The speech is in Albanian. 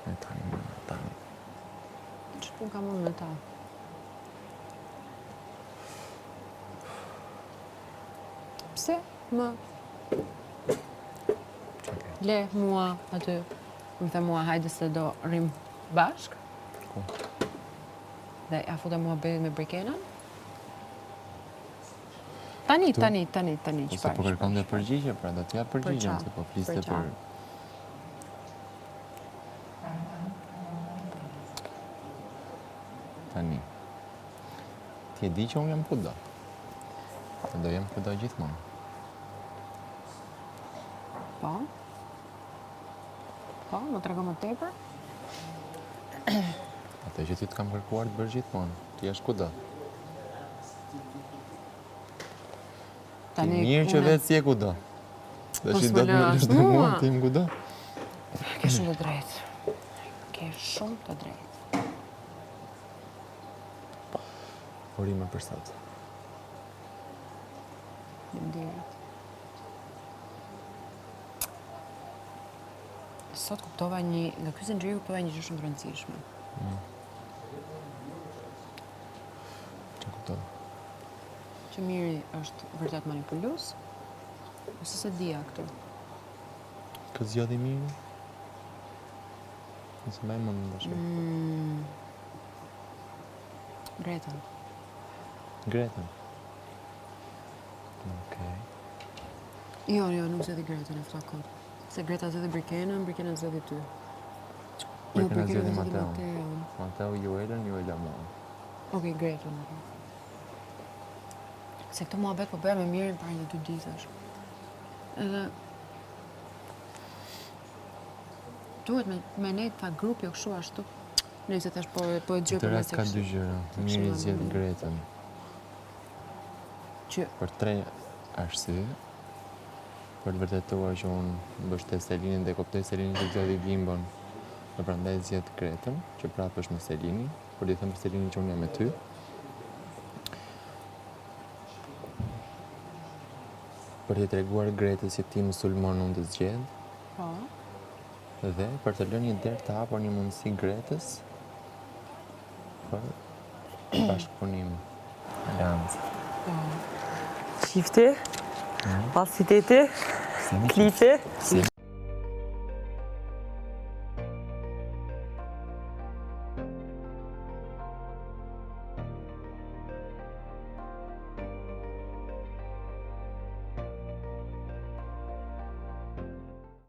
E tani. Që pun ka mund me ta? Pse më le mua aty, më the mua hajde se do rrim bashk? Ku? Dhe ja futa mua betit me Brikenën? Tani, Ose po kërkon dhe përgjigje, pra do t'ja përgjigjen, se po fliste për... Tani. Ti e di që unë jam kudo. Do jem kudo gjithmonë. Po? Po, më trego më tepër? Atë që ti të kam kërkuar të bërë gjithmonë. Ti jesh kudo. Ti mirë që vetë si e kudo. Dhe që do të më lëshë dhe mua, ti më kudo. Ke shumë të drejtë. Ke shumë të drejtë. Urime për sot. Faleminderit. Sot kuptova nga ky zëndri kuptova një gjë shumë të rëndësishme. Që kuptova? Që Miri është vërtet manipulues, ose se dija këtu? Këtë zjodhi Miri? Nëse me më në ndashme. Gretën. Gretën? Okej. Jo, nuk zedhi Gretën e fta kot. Se Greta zedhi Brikenën, Brikenën zedhi ty. Brikenën zedhi Mateon. Mateo Juelën, Juela mua. Okej, Gretën. Se këtë muhabet po bëja me Mirin para një 2 ditësh. Edhe duhet me nejtë ta grupi o kështu ashtu. Nëse tash po e gjë për ka dy gjëra. Miri zjedh Gretën. Për 3 arsye. Për të vërtetuar që unë mbështet Selinin dhe koptoj Selinin që zgjodhi Gimbon. Dhe prandaj zjedh Gretën, që prapë është me Selinin, për t'i thënë për Selinin që unë jam me ty. Për t'i treguar Gretës që ti musulmon unë të zgjedh. Po. Dhe për të lënë një derë të hapur një mundësi Gretës për bashkëpunim, aleancë. Po. Çifti, pasiteti, klipi,